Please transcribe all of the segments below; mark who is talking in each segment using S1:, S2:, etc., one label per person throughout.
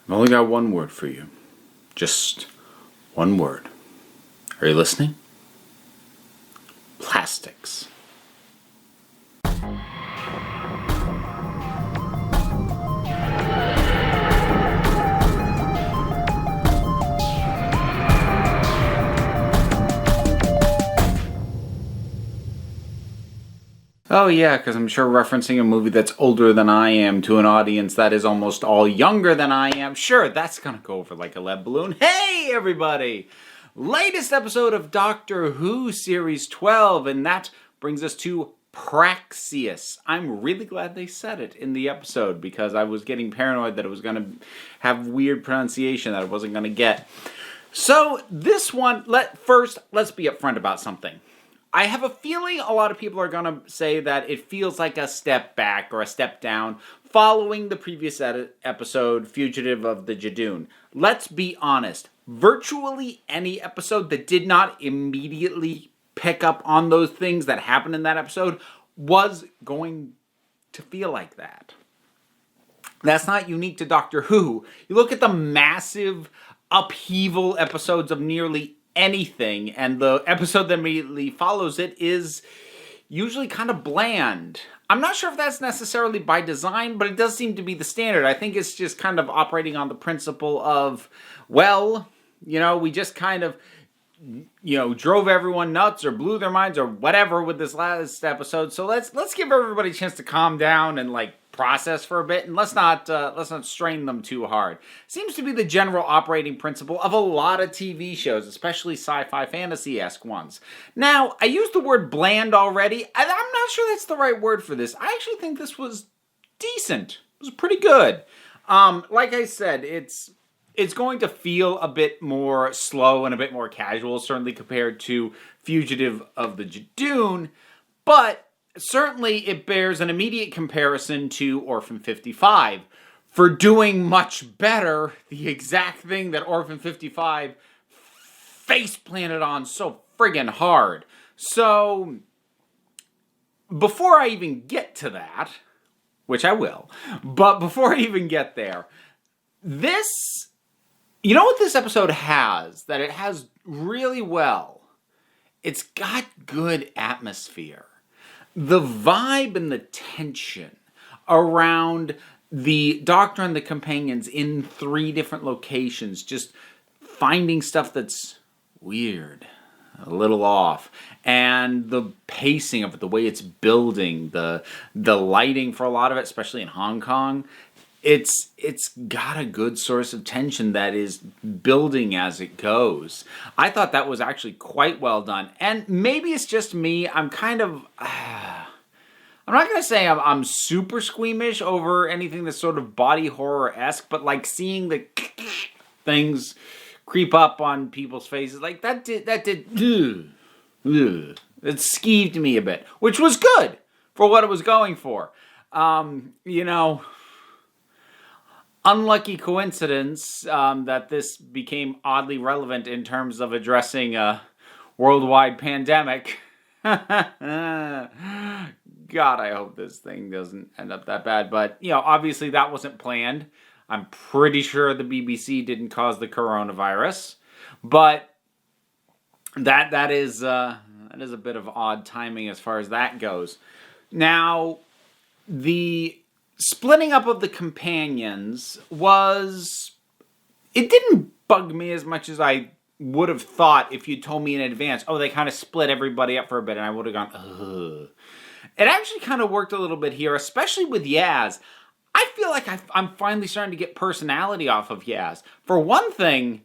S1: I've only got one word for you. Just one word. Are you listening? Plastics. Oh yeah, because I'm sure referencing a movie that's older than I am to an audience that is almost all younger than I am, sure, that's gonna go over like a lead balloon. Hey everybody! Latest episode of Doctor Who Series 12, and that brings us to Praxeus. I'm really glad they said it in the episode because I was getting paranoid that it was gonna have weird pronunciation that I wasn't gonna get. So this one, let's be upfront about something. I have a feeling a lot of people are going to say that it feels like a step back or a step down following the previous episode, Fugitive of the Jadoon. Let's be honest. Virtually any episode that did not immediately pick up on those things that happened in that episode was going to feel like that. That's not unique to Doctor Who. You look at the massive upheaval episodes of nearly anything, and the episode that immediately follows it is usually kind of bland. I'm not sure if that's necessarily by design, but it does seem to be the standard. I think it's just kind of operating on the principle of, well, we just kind of, drove everyone nuts or blew their minds or whatever with this last episode. So let's give everybody a chance to calm down and process for a bit, and let's not strain them too hard. Seems to be the general operating principle of a lot of TV shows, especially sci-fi fantasy-esque ones. Now, I used the word bland already, and I'm not sure that's the right word for this. I actually think this was decent. It was pretty good. Like I said, it's going to feel a bit more slow and a bit more casual, certainly compared to Fugitive of the Jadoon, but certainly it bears an immediate comparison to Orphan 55 for doing much better the exact thing that Orphan 55 face planted on so friggin' hard. So, before I even get to that, which I will, but before I even get there, you know what this episode has that it has really well? It's got good atmosphere. The vibe and the tension around the Doctor and the companions in 3 different locations, just finding stuff that's weird, a little off, and the pacing of it, the way it's building, the lighting for a lot of it, especially in Hong Kong, it's got a good source of tension that is building as it goes. I thought that was actually quite well done. And maybe it's just me. I'm kind of... I'm not going to say I'm super squeamish over anything that's sort of body horror-esque, but seeing the things creep up on people's faces, that did it skeeved me a bit, which was good for what it was going for. Unlucky coincidence that this became oddly relevant in terms of addressing a worldwide pandemic. God, I hope this thing doesn't end up that bad. But, obviously that wasn't planned. I'm pretty sure the BBC didn't cause the coronavirus. But that is a bit of odd timing as far as that goes. Now, the splitting up of the companions it didn't bug me as much as I would have thought if you told me in advance, they kind of split everybody up for a bit, and I would have gone, ugh. It actually kind of worked a little bit here, especially with Yaz. I feel like I'm finally starting to get personality off of Yaz. For one thing,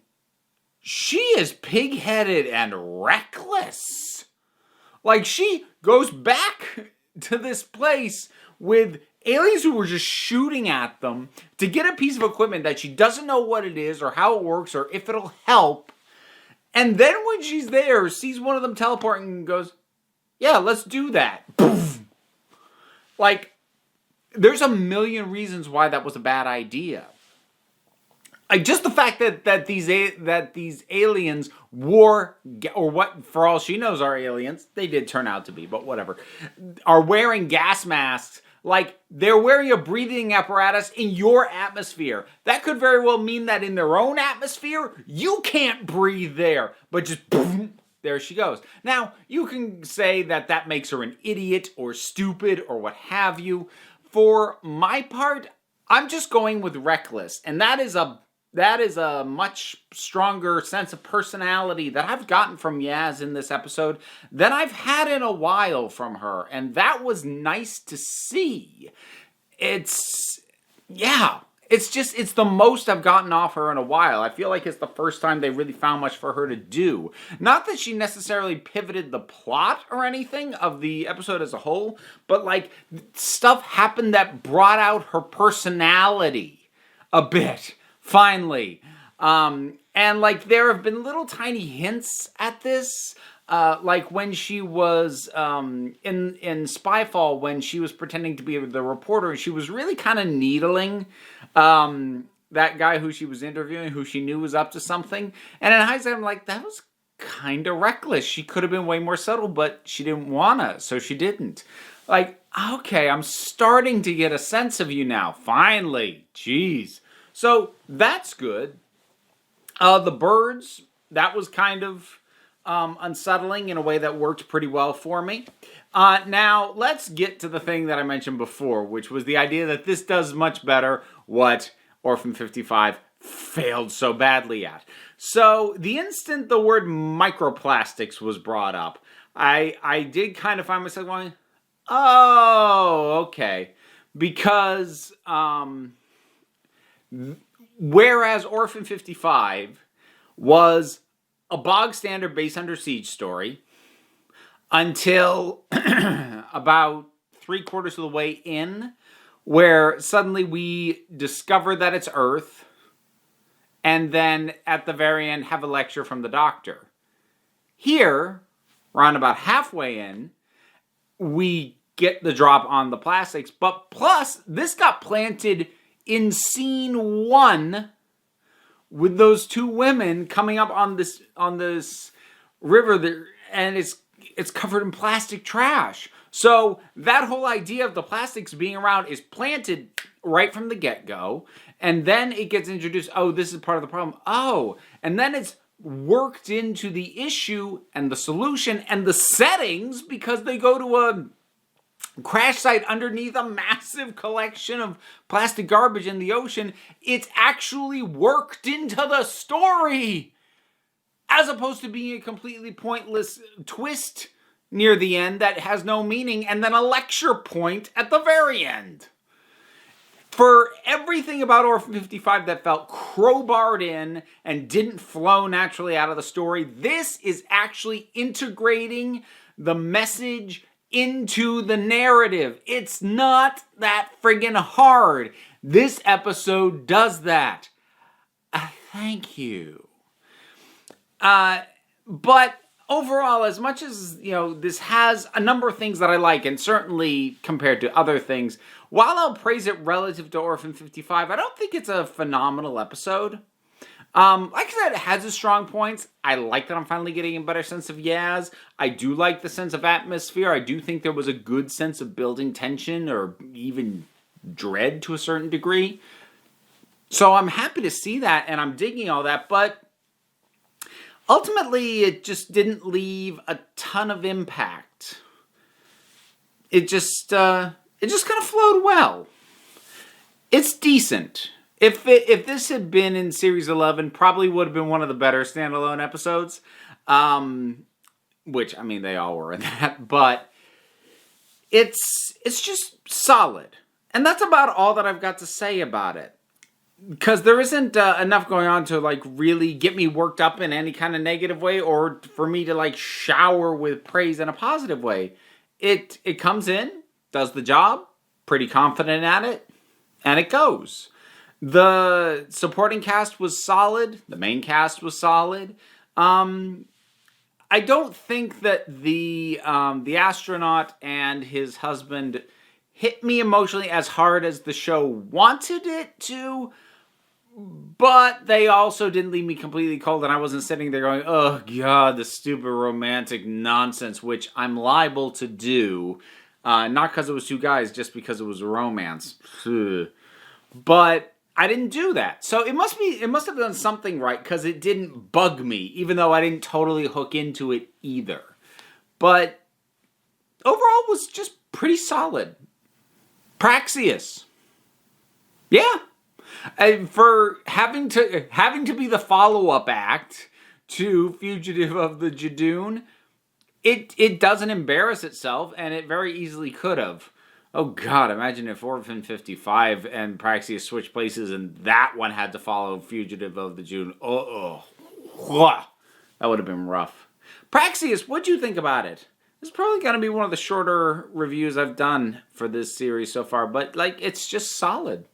S1: she is pig-headed and reckless. She goes back to this place with aliens who were just shooting at them to get a piece of equipment that she doesn't know what it is or how it works or if it'll help. And then when she's there, sees one of them teleporting and goes, yeah, let's do that. Poof. There's a million reasons why that was a bad idea. Just the fact that these aliens wore, or what for all she knows are aliens, they did turn out to be, but whatever, are wearing gas masks Like, they're wearing a breathing apparatus in your atmosphere. That could very well mean that in their own atmosphere, you can't breathe there. But just boom, there she goes. Now, you can say that that makes her an idiot or stupid or what have you. For my part, I'm just going with reckless. And that is a much stronger sense of personality that I've gotten from Yaz in this episode than I've had in a while from her. And that was nice to see. It's the most I've gotten off her in a while. I feel like it's the first time they really found much for her to do. Not that she necessarily pivoted the plot or anything of the episode as a whole, but like stuff happened that brought out her personality a bit. Finally. And like there have been little tiny hints at this. Like when she was in Spyfall, when she was pretending to be the reporter, and she was really kind of needling that guy who she was interviewing, who she knew was up to something. And in hindsight, I'm like, that was kind of reckless. She could have been way more subtle, but she didn't wanna, so she didn't. Like, okay, I'm starting to get a sense of you now. Finally. Jeez. So that's good. The birds, that was kind of unsettling in a way that worked pretty well for me. Now, let's get to the thing that I mentioned before, which was the idea that this does much better what Orphan 55 failed so badly at. So, the instant the word microplastics was brought up, I did kind of find myself going, oh, okay. Because, whereas Orphan 55 was a bog standard base under siege story until about 3/4 of the way in, where suddenly we discover that it's Earth, and then at the very end have a lecture from the doctor. Here, around about halfway in, we get the drop on the plastics, but plus, this got planted in scene 1 with those two women coming up on this river there, and it's covered in plastic trash. So that whole idea of the plastics being around is planted right from the get-go, and then it gets introduced, oh, this is part of the problem. Oh, and then it's worked into the issue and the solution and the settings because they go to a crash site underneath a massive collection of plastic garbage in the ocean. It's actually worked into the story, as opposed to being a completely pointless twist near the end that has no meaning, and then a lecture point at the very end. For everything about Orphan 55 that felt crowbarred in and didn't flow naturally out of the story, this is actually integrating the message into the narrative. It's not that friggin' hard. This episode does that. Thank you. But overall, as much as, this has a number of things that I like, and certainly compared to other things, while I'll praise it relative to Orphan 55, I don't think it's a phenomenal episode. Like I said, it has its strong points. I like that I'm finally getting a better sense of Yaz. I do like the sense of atmosphere. I do think there was a good sense of building tension or even dread to a certain degree. So I'm happy to see that, and I'm digging all that, but ultimately it just didn't leave a ton of impact. It just kind of flowed well. It's decent. If this had been in Series 11, probably would have been one of the better standalone episodes. Which, I mean, they all were in that. But it's just solid. And that's about all that I've got to say about it. Because there isn't enough going on to, really get me worked up in any kind of negative way, or for me to, shower with praise in a positive way. It comes in, does the job, pretty confident at it, and it goes. The supporting cast was solid. The main cast was solid. I don't think that the astronaut and his husband hit me emotionally as hard as the show wanted it to, but they also didn't leave me completely cold, and I wasn't sitting there going, oh god, the stupid romantic nonsense, which I'm liable to do. Not because it was two guys, just because it was a romance. But I didn't do that. So it must have done something right, because it didn't bug me, even though I didn't totally hook into it either. But overall, it was just pretty solid. Praxeus. Yeah. And for having to be the follow-up act to Fugitive of the Jadoon, it doesn't embarrass itself, and it very easily could have. Oh God, imagine if Orphan 55 and Praxeus switched places and that one had to follow Fugitive of the Jadoon. That would have been rough. Praxeus, what'd you think about it? This is probably going to be one of the shorter reviews I've done for this series so far, but it's just solid.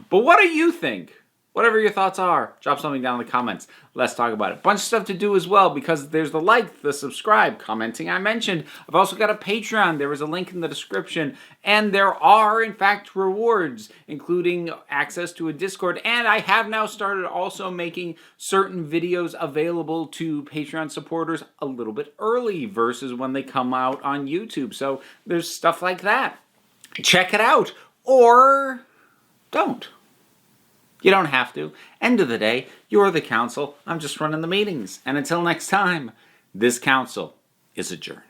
S1: But what do you think? Whatever your thoughts are, drop something down in the comments. Let's talk about it. Bunch of stuff to do as well, because there's the like, the subscribe, commenting I mentioned. I've also got a Patreon. There is a link in the description. And there are, in fact, rewards, including access to a Discord. And I have now started also making certain videos available to Patreon supporters a little bit early versus when they come out on YouTube. So there's stuff like that. Check it out. Or don't. You don't have to. End of the day, you're the council. I'm just running the meetings. And until next time, this council is adjourned.